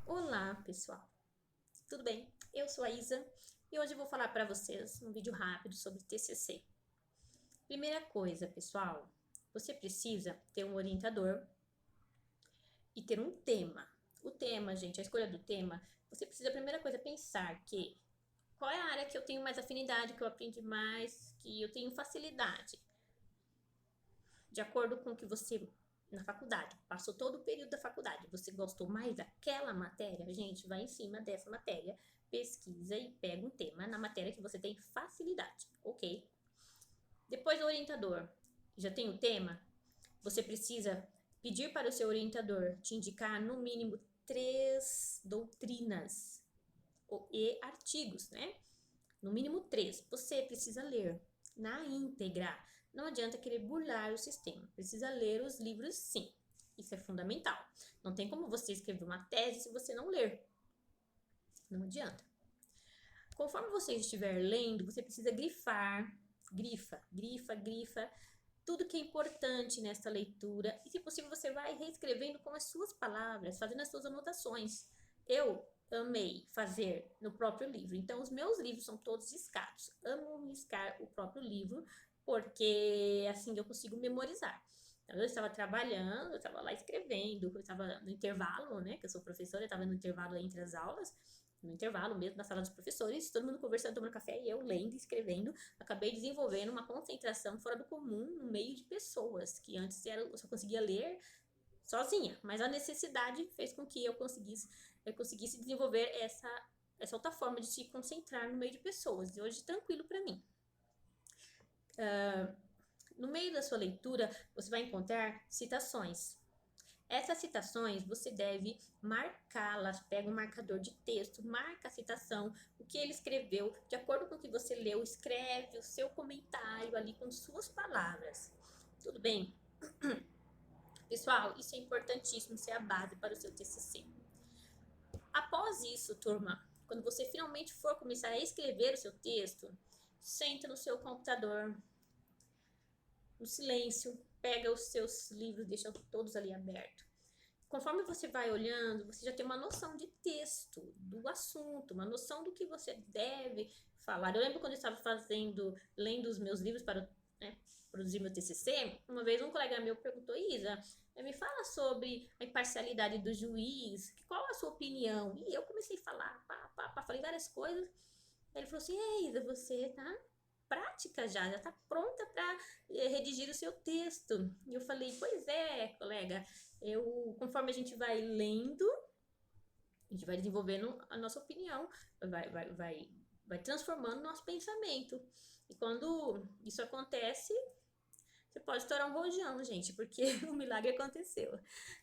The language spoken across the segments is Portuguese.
Olá, pessoal. Tudo bem? Eu sou a Isa e hoje eu vou falar para vocês um vídeo rápido sobre TCC. Primeira coisa, pessoal, você precisa ter um orientador e ter um tema. O tema, gente, a escolha do tema, você precisa, a primeira coisa, pensar que qual é a área que eu tenho mais afinidade, que eu aprendi mais, que eu tenho facilidade. De acordo com o que você, na faculdade, passou todo o período da faculdade, você gostou mais daquela matéria, gente, vai em cima dessa matéria, pesquisa e pega um tema na matéria que você tem facilidade, ok? Depois do orientador, já tem o tema, você precisa pedir para o seu orientador te indicar no mínimo 3 doutrinas e artigos, né? No mínimo 3. Você precisa ler na íntegra. Não adianta querer burlar o sistema. Precisa ler os livros, sim. Isso é fundamental. Não tem como você escrever uma tese se você não ler. Não adianta. Conforme você estiver lendo, você precisa grifar. Grifa. Tudo que é importante nessa leitura. E, se possível, você vai reescrevendo com as suas palavras, fazendo as suas anotações. Eu amei fazer no próprio livro. Então, os meus livros são todos riscados. Amo riscar o próprio livro, porque assim eu consigo memorizar. Então, eu estava trabalhando, eu estava lá escrevendo, eu estava no intervalo, né? Que eu sou professora, eu estava no intervalo entre as aulas, no intervalo mesmo, na sala dos professores, todo mundo conversando, tomando café, e eu lendo, escrevendo. Acabei desenvolvendo uma concentração fora do comum no meio de pessoas, que antes eu só conseguia ler sozinha, mas a necessidade fez com que eu conseguisse desenvolver essa outra forma de se concentrar no meio de pessoas. E hoje tranquilo para mim. No meio da sua leitura, você vai encontrar citações. Essas citações você deve marcá-las. Pega um marcador de texto, marca a citação, o que ele escreveu, de acordo com o que você leu, escreve o seu comentário ali com suas palavras. Tudo bem? Pessoal, isso é importantíssimo, isso é a base para o seu TCC. Após isso, turma, quando você finalmente for começar a escrever o seu texto, senta no seu computador, no silêncio, pega os seus livros, deixa todos ali abertos. Conforme você vai olhando, você já tem uma noção de texto, do assunto, uma noção do que você deve falar. Eu lembro quando eu estava lendo os meus livros para, né, produzir meu TCC, uma vez um colega meu perguntou: Isa, me fala sobre a imparcialidade do juiz, qual a sua opinião? E eu comecei a falar, falei várias coisas. Ele falou assim: Isa, você tá prática já está pronta para redigir o seu texto. E eu falei: pois é, colega, conforme a gente vai lendo, a gente vai desenvolvendo a nossa opinião, vai transformando nosso pensamento. E quando isso acontece, você pode estourar um rojão, gente, porque o milagre aconteceu.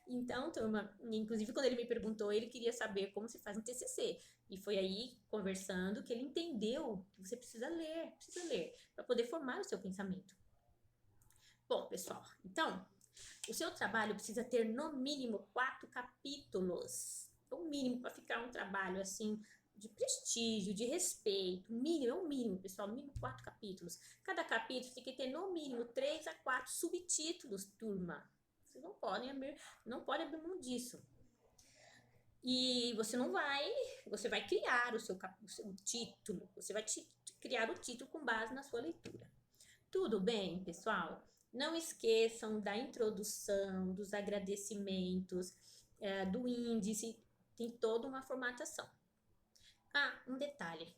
Então, turma, inclusive quando ele me perguntou, ele queria saber como se faz um TCC. E foi aí, conversando, que ele entendeu que você precisa ler, para poder formar o seu pensamento. Bom, pessoal, então, o seu trabalho precisa ter no mínimo 4 capítulos. É o mínimo para ficar um trabalho assim de prestígio, de respeito. Mínimo, é o mínimo, pessoal, no mínimo 4 capítulos. Cada capítulo tem que ter no mínimo 3 a 4 subtítulos, turma. Vocês não podem abrir mão disso. E você vai criar o seu título, você vai criar o título com base na sua leitura. Tudo bem, pessoal? Não esqueçam da introdução, dos agradecimentos, do índice, tem toda uma formatação. Um detalhe,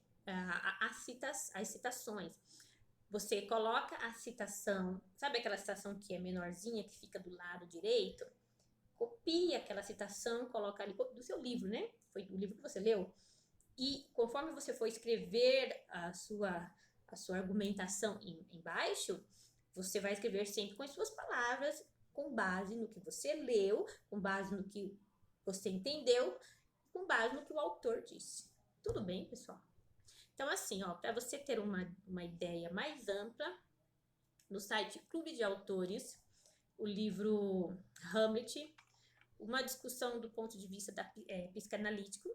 as citações. Você coloca a citação, sabe aquela citação que é menorzinha, que fica do lado direito? Copia aquela citação, coloca ali do seu livro, né? Foi o livro que você leu. E conforme você for escrever a sua argumentação embaixo, você vai escrever sempre com as suas palavras, com base no que você leu, com base no que você entendeu, com base no que o autor disse. Tudo bem, pessoal? Então, assim, ó, para você ter uma ideia mais ampla, no site Clube de Autores, o livro Hamlet, uma discussão do ponto de vista psicanalítico,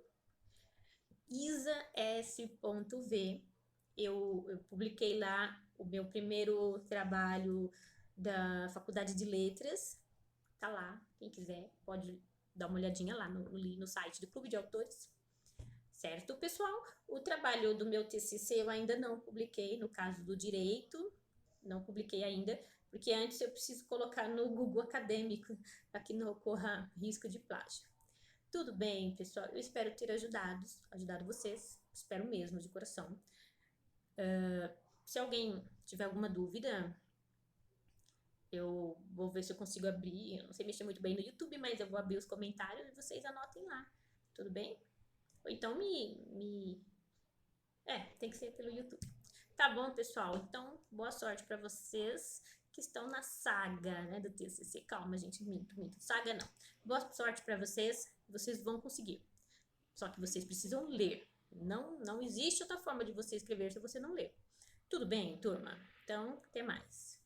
Isa S.V. Eu publiquei lá o meu primeiro trabalho da Faculdade de Letras. Tá lá, quem quiser pode dá uma olhadinha lá no site do Clube de Autores. Certo, pessoal? O trabalho do meu TCC eu ainda não publiquei, no caso do direito, não publiquei ainda, porque antes eu preciso colocar no Google Acadêmico, para que não ocorra risco de plágio. Tudo bem, pessoal? Eu espero ter ajudado vocês, espero mesmo, de coração. Se alguém tiver alguma dúvida, eu vou ver se eu consigo abrir. Eu não sei mexer muito bem no YouTube, mas eu vou abrir os comentários e vocês anotem lá. Tudo bem? Ou então tem que ser pelo YouTube. Tá bom, pessoal? Então, boa sorte para vocês que estão na saga, né, do TCC. Calma, gente, minto. Saga não. Boa sorte para vocês. Vocês vão conseguir. Só que vocês precisam ler. Não existe outra forma de você escrever se você não ler. Tudo bem, turma? Então, até mais.